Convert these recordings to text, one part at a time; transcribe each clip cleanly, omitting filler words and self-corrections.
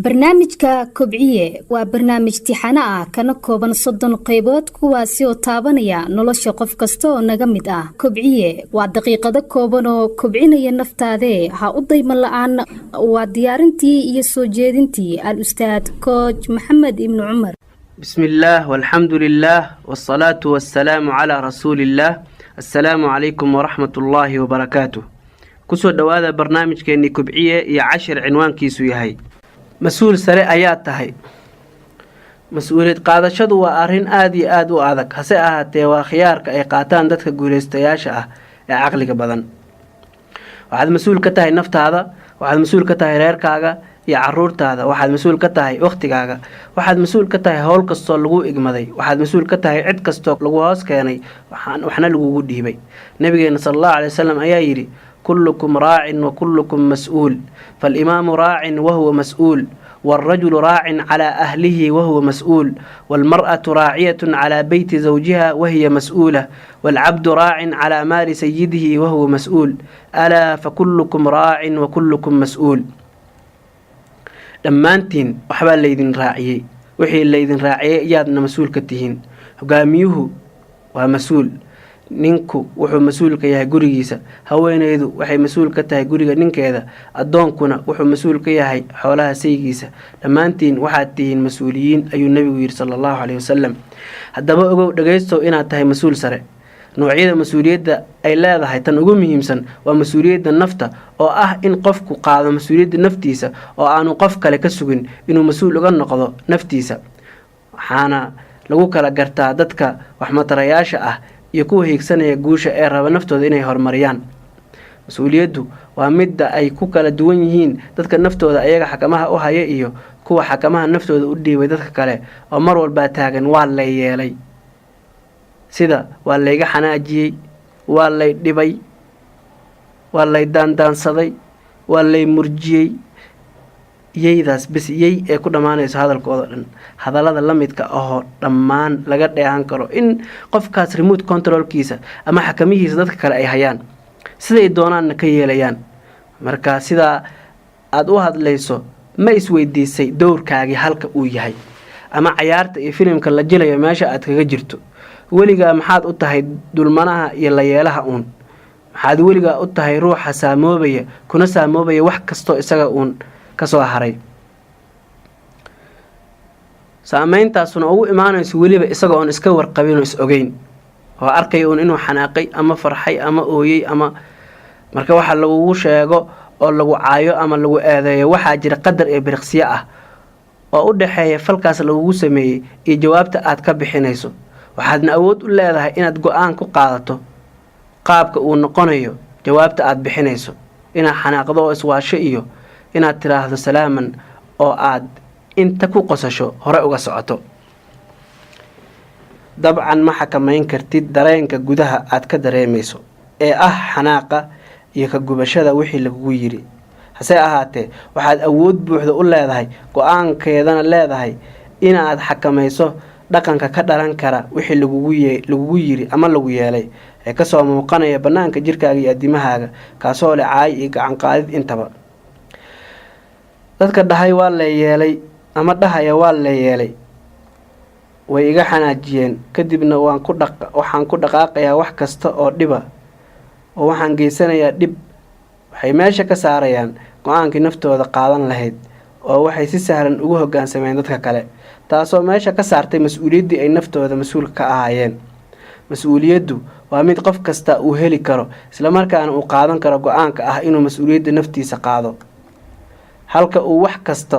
barnaamijka kobciye waa barnaamij tixano ah kana kooban 30 qaybood kuwaasi oo taabanaya nolosha qof kasta oo naga mid ah. Kobciye waa daqiiqado kooban oo kobcinaya naftaada ha u daymo la'aan. Waa diyaarintii iyo soo jeedintii al-ustaad coach Maxamed ibn Umar. Bismillah walhamdulillah wassalatu wassalamu ala rasulillah. Assalamu alaykum wa rahmatullahi wa barakatuh. kusoo dhawaada barnaamijkeeni kobciye iyo 10 cinwaankiisu yahay مسؤول سريع أياتها مسؤولية قادة شدو وأرين آدي آد وآذك هسئها تيوا خيارك أي قاتان دتك قوليستياشا عقلك بدن واحد مسؤول كتاهي نفط هذا واحد مسؤول كتاهي ريرك هذا يا عرورت هذا واحد مسؤول كتاهي أختك هذا واحد مسؤول كتاهي هول كستول لغو إجمدي واحد مسؤول كتاهي عد كستوك لغو هاس كياني وحنا لغو قدي بي نبينا صلى الله عليه وسلم أيايري كلكم راع وكلكم مسؤول فالإمام راع وهو مسؤول والرجل راع على أهله وهو مسؤول والمرأة راعية على بيت زوجها وهي مسؤولة والعبد راع على مال سيده وهو مسؤول ألا فكلكم راع وكلكم مسؤول لما أنتين وحبا الليذن راعي وحي الليذن راعي يادنا مسؤول كتهين وقاميوه ومسؤول ninku wuxuu mas'uul ka yahay gurigiisa haweeneydu waxay mas'uul ka tahay guriga ninkeeda adoonkuna wuxuu mas'uul ka yahay xoolaha saygiisa dhamaantiin waxaad tihiin mas'uuliyiin ayuu nabigu yiri sallallahu alayhi wasallam hadaba ogow dhageysto inaad tahay mas'uul sare noocyada mas'uuliyadda ay leedahay tan ugu muhiimsan waa mas'uuliyadda nafta oo ah in qofku qaado mas'uuliyadda naftiisa oo aanu qof kale ka sugin inuu mas'uul uga noqdo naftiisa waxaana lagu kala gartaa dadka wax matarayaasha ah iyo kuwa hiigsanaya guusha ee raba naftooda inay horumariyaan mas'uuliyaddu waa midda ay ku kala duwan yihiin dadka naftooda ayaga xakamaha u haya iyo kuwa xakamaha naftooda u dhiibay dadka kale oo mar walba taagan waa la yeelay sida waa la iga xanaajiyay waa la dhibay waa la daandaansaday waa la murjiyay yeydaas bis yey ee ku dhamaanayso hadalkooda dhan hadallada la midka ah dhammaan laga dheehan karo in qofkaas remote controlkiisa ama xakamihiisa dadka kale ay hayaan siday doonaan ka yeelayaan marka sida aad u hadlayso ma isweydiisay doorkaagi halka uu yahay ama ciyaarta iyo filimka la jilayo meesha aad kaga jirto weliga maxaad u tahay dulmanaha iyo la yeelaha maxaad weliga u tahay ruuxa saamoobaya kuna saamoobaya wax kasto isaga kasoo haray saameyntaasuna ugu imaanayso weliba isaga oon iska warqabin oo is ogeyn oo arkay inuu xanaaqay ama farxay ama ooyay ama marka waxa lagu sheego oo lagu caayo ama lagu eedeeyo waxa jira qadar ee biriqsiyo ah oo u dhaxeeya falkaas lagu sameeyay iyo jawaabta aad ka bixinayso waxaadna awood u leedahay inaad go'aan ku qaadato qaabka uu noqonayo jawaabta aad bixinayso inaad xanaaqdo oo iswaasho iyo inaad tiraahdo salaaman oo aad inta ku qosasho hore uga socoto dabcan ma xakamayn kartid dareenka gudaha aad ka dareemayso ee xanaaqa iyo ka gubashada wixii lagu yiri hase ahaatee waxaad awood buuxda u leedahay go'aankeedana leedahay inaad xakamayso dhaqanka ka dhalan kara wixii lagu yiri ama lagu yeelay ee ka soo muuqanaya banaanka jirkaaga iyo adimahaaga kaasoo leh caay iyo gacan qaadid intaba dadka dhahay waa la yeelay ama dhahaya waa la yeelay way iga xanaajiyeen kadibna waxaan ku dhaqaaqayaa wax kasta oo dhiba oo waxaan geysanayaa dhib waxay meesha ka saarayaan go'aankii naftooda qaadan lahayd oo waxay si sahlan ugu hoggaansameen dadka kale taasoo meesha ka saartay mas'uuliyaddii ay naftooda mas'uul ka ahaayeen mas'uuliyaddu waa mid qof kasta uu heli karo isla markaana uu qaadan karo go'aanka ah inuu mas'uuliyadda naftiisa qaado halka uu wax kasta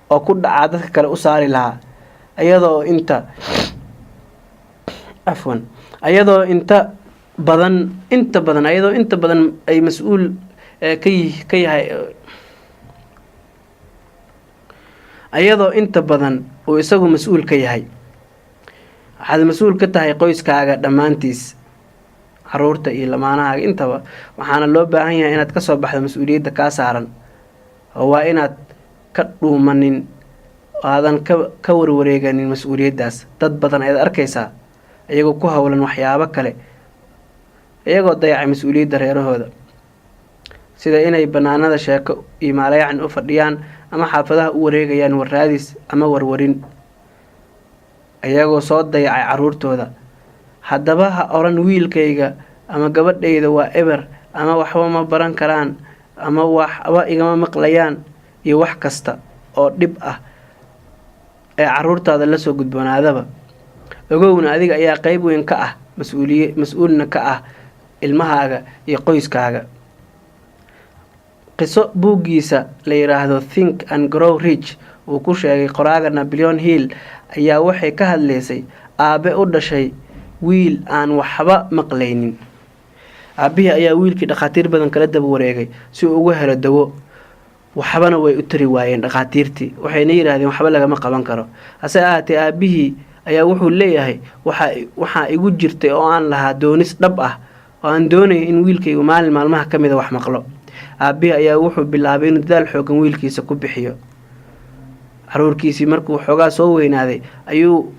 oo ku dhaca dadka kale u saari lahaa ayadoo inta badan ay mas'uul ka yahay ayadoo inta badan uu isagu mas'uul ka yahay waxaad mas'uul ka tahay qoyskaaga dhammaantiis caruurta iyo lamaanahaaga intaba waxaana loo baahan yahay inaad ka soo baxdo mas'uuliyadda ka saaran oo waa inaad ka dhuumanin aadan ka warwareeganin mas'uuliyaddaas dad badan ayaad arkaysaa iyagoo ku hawlan waxyaabo kale iyagoo dayacay mas'uuliyadda reerahooda sida inay banaanada sheeko iyo maalayacan u fadhiyaan ama xaafadaha u wareegayaan warraadis ama warwarin ayagoo soo dayacay caruurtooda. haddaba ha odhan wiilkayga ama gabadhayda waa eber ama waxba ma baran karaan ama waxba igama maqlayaan iyo wax kasta oo dhib ah ee caruurtaada la soo gudboonaadaba. ogowna adiga ayaa qayb weyn ka ah mas-uulna ka ah ilmahaaga iyo qoyskaaga. qiso buuggiisa la yiraahdo Think and Grow Rich uu ku sheegay qoraaga Napoleon Hill ayaa waxay ka hadlaysay aabe u dhashay wiil aan waxba maqlaynin. aabihii ayaa wiilkii dhakhaatiir badan kala daba wareegay si uu uga helo dawo. waxbana way u tari waayeen dhakhaatiirtii, waxayna yiraahdeen waxba lagama qaban karo. hase ahaatee aabihii ayaa wuxuu leeyahay waxaa igu jirtay oo aan lahaa doonis dhab ah oo aan doonayay in wiilkaygu maalin maalmaha ka mida wax maqlo. aabihii ayaa wuxuu bilaabay inuu dadaal xoogan wiilkiisa ku bixiyo. caruurkiisii markuu xoogaa soo weynaaday ayuu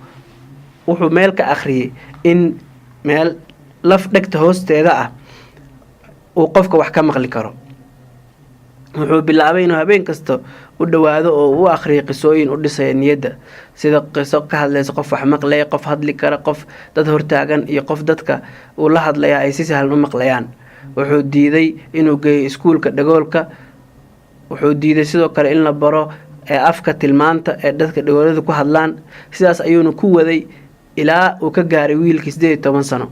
wuxuu meel ka akhriyay in meel laf dhegta hoosteeda ah uu qofka wax ka maqli karo. wuxuu bilaabay inuu habeen kasta u dhawaado oo u akhriyo qisooyin u dhisaya niyadda, sida qiso ka hadlaysa qof wax maqlaya, qof hadli kara, qof dad hortaagan iyo qof dadka uu la hadlaya ay si sahlan u maqlayaan. wuxuu diiday inuu geeyo iskuulka dhagoolka. wuxuu diiday sidoo kale in la baro afka tilmaanta ee dadka dhagoolada ku hadlaan. sidaas ayuuna ku waday ilaa uu ka gaaray wiilkii 18 sano.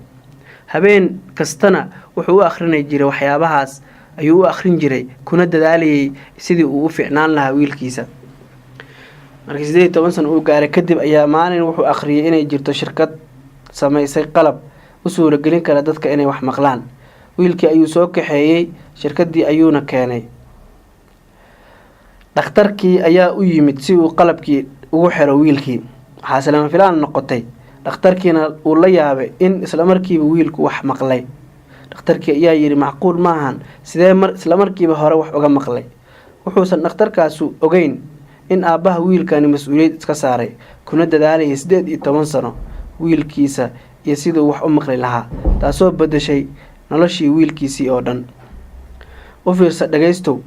habeen kastana wuxuu u akhrinay jiray waxyaabahaas ayuu u akhrin jiray, kuna dadaalayay sidii uu u fiicnaan lahaa wiilkiisa. markii 18 sano uu gaaray kadib ayaa maalin wuxuu akhriyay inay jirto shirkad samaysay qalab u suuragelin kara dadka inay wax maqlaan. wiilkii ayuu soo kaxeeyay shirkadii ayuuna keenay. dhakhtarkii ayaa u yimid si uu qalabkii ugu xiro wiilkii. waxaa lama filaan noqotay. dhakhtarkiina uu la yaabay in isla markiiba wiilku wax maqlay. dhakhtarkii ayaa yidhi macquul maahan, sidee isla markiiba hore wax uga maqlay. wuxuusan dhakhtarkaasu ogeyn in aabbaha wiilkani mas-uuliyad iska saaray, kuna dadaalayay 18 sano wiilkiisa iyo siduu wax u maqli lahaa, taasoo bedeshay noloshii wiilkiisii oo dhan. u fiirsa dhagaystow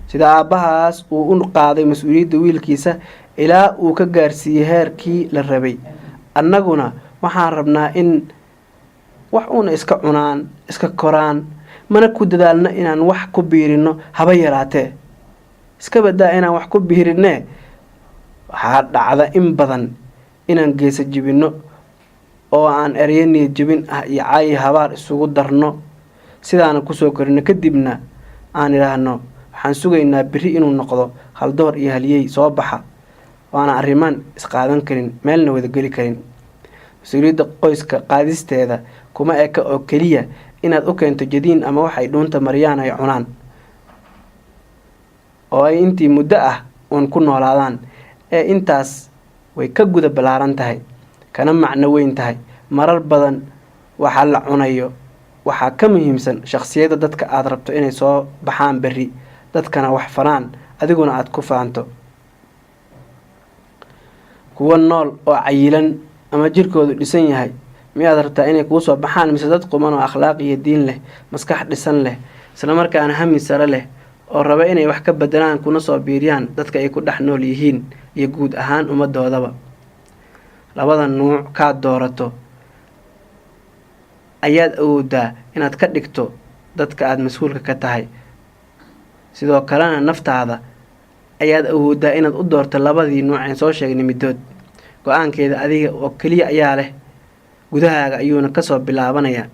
sida aabbahaas uu u qaaday mas-uuliyadda wiilkiisa ilaa uu ka gaarsiiyey heerkii la rabay. annaguna waxaan rabnaa in wax uuna iska cunaan, iska koraan, mana ku dadaalno inaan wax ku biirino haba yaraatee. iska badaa inaan wax ku biirinee, waxaa dhacda in badan inaan geesa jibinno oo aan ereyo niyad jibin ah iyo caayi habaar isugu darno, sidaana kusoo korino. kadibna aan idhaahno waxaan sugaynaa biri inuu noqdo haldoor iyo haliyey soo baxa, waana arrimaan isqaadan karin, meelna wadageli karin. mas-uuliyadda qoyska qaadisteeda kuma eka oo keliya inaad u keento jadiin ama waxay dhuunta mariyaan ay cunaan oo ay intii muddo ah uun ku noolaadaan, ee intaas way ka guda ballaaran tahay, kana macno weyn tahay. marar badan waxaa la cunayo waxaa ka muhiimsan shakhsiyadda dadka aad rabto inay soo baxaan berri, dadkana wax fanaan, adiguna aad ku faanto. kuwa nool oo cayilan ama jirkoodu dhisan yahay miyaad rabtaa inay kuu soo baxaan, mise dad quman oo akhlaaq iyo diin leh, maskax dhisan leh, isla markaana hami sare leh oo raba inay wax ka bedelaan kuna soo biiriyaan dadka ay ku dhex nool yihiin iyo guud ahaan ummadoodaba. labada nuuc kaad doorato ayaad awoodaa inaad ka dhigto dadka aad mas-uulka ka tahay. sidoo kalena naftaada ayaad awoodaa inaad u doorto labadii nuuceen soo sheegnay midood. go-aankeeda adiga oo keliya ayaa leh, gudahaaga ayuuna kasoo bilaabanaya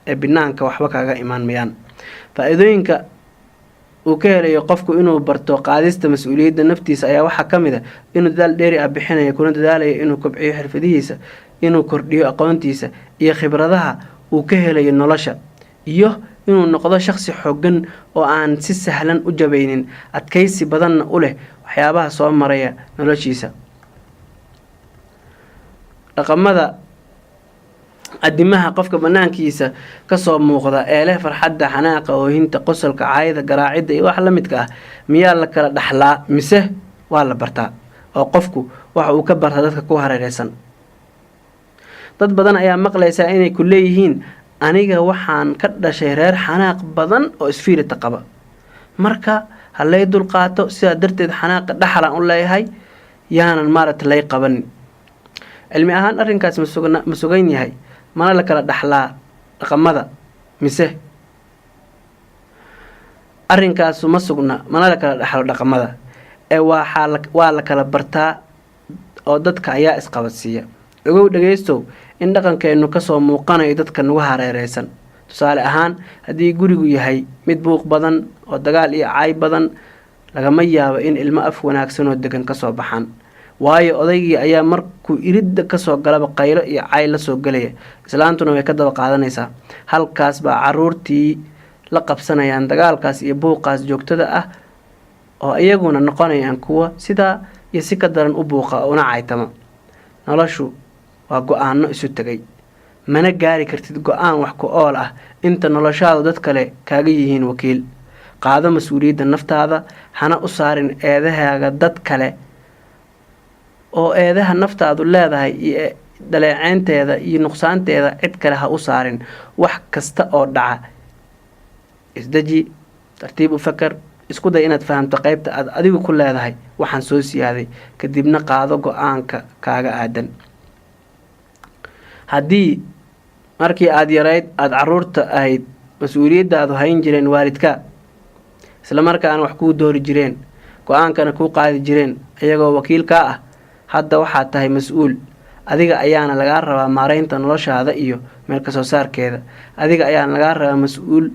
ee banaanka waxba kaaga imaan mayaan. faa-iidooyinka uu ka helayo qofku inuu barto qaadista mas-uuliyadda naftiisa ayaa waxaa ka mid a inuu dadaal dheeri ah bixinayo, kuna dadaalayo inuu kobciyo xirfadihiisa, inuu kordhiyo aqoontiisa iyo khibradaha uu ka helayo nolosha, iyo inuu noqdo shaqsi xooggan oo aan si sahlan u jabaynin, adkaysi badanna u leh waxyaabaha soo maraya noloshiisa. dhaqamada adimaha qofka banaankiisa kasoo muuqda ee leh farxadda, xanaaqa, oohinta, qosolka, caayada, garaacidda iyo wax la midka ah miyaa la kala dhaxlaa mise waa la bartaa oo qofku waxa uu ka bartaa dadka ku hareereysan. dad badan ayaa maqlaysaa inay ku leeyihiin aniga waxaan ka dhashay reer xanaaq badan oo isfiirita qaba, marka halay dulqaato sidaa darteed xanaaqa dhaxalan u leeyahay yaanan maaragta lay qabanin. cilmi ahaan arrinkaas ma sugan yahay mana la kala dhaxlaa dhaqamada mise arrinkaasu ma sugna mana la kala dhaxlo dhaqamada ee waa la kala bartaa oo dadka ayaa isqabadsiiya. ogow dhagaystow in dhaqankeenu kasoo muuqanayo dadka nagu hareereysan. tusaale ahaan haddii gurigu yahay mid buuq badan oo dagaal iyo caay badan, lagama yaabo in ilmo af wanaagsan oo degan kasoo baxaan, waayo odaygii ayaa markuu iridda kasoo galaba qaylo iyo caay la soo galaya, islaantuna way ka daba qaadanaysaa. halkaas baa caruurtii la qabsanayaan dagaalkaas iyo buuqaas joogtada ah oo iyaguna noqonayaan kuwa sidaa iyo si ka daran u buuqa una caytama. noloshu waa go-aano isu tegay, mana gaari kartid go-aan wax ku ool ah inta noloshaadu dad kale kaaga yihiin wakiil. qaado mas-uuliyadda naftaada, hana u saarin eedahaaga dad kale oo eedaha naftaadu leedahay iyo dhaleeceynteeda iyo nuqsaanteeda cid kale ha u saarin. wax kasta oo dhaca isdeji, tartiib u fakar, isku day inaad fahamto qaybta aad adigu ku leedahay waxaan soo siyaaday, kadibna qaado go-aanka kaaga aadan. haddii markii aad yarayd aada caruurta ahayd mas-uuliyaddaadu hayn jireen waalidka, isla markaana wax kuu doori jireen, go-aankana kuu qaadi jireen iyagoo wakiil kaa ah, hadda waxaad tahay mas-uul. adiga ayaana lagaa rabaa maareynta noloshaada iyo meel kasoo saarkeeda. adiga ayaana lagaa rabaa mas-uul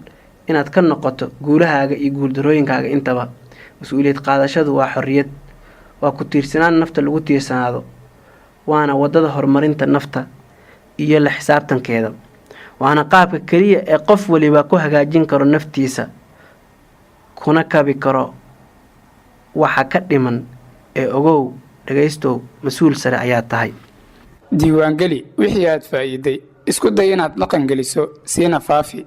inaad ka noqoto guulahaaga iyo guuldarooyinkaaga intaba. mas-uuliyad qaadashadu waa xorriyad, waa ku tiirsanaan nafta lagu tiirsanaado, waana wadada horumarinta nafta iyo la xisaabtankeeda. waana qaabka keliya ee qof waliba ku hagaajin karo naftiisa, kuna kabi karo waxa ka dhiman. ee ogow dhagaystow, mas-uul sare ayaa tahay. diiwaangeli wixii aad faa'iiday, isku day inaad dhaqan geliso, siina faafi.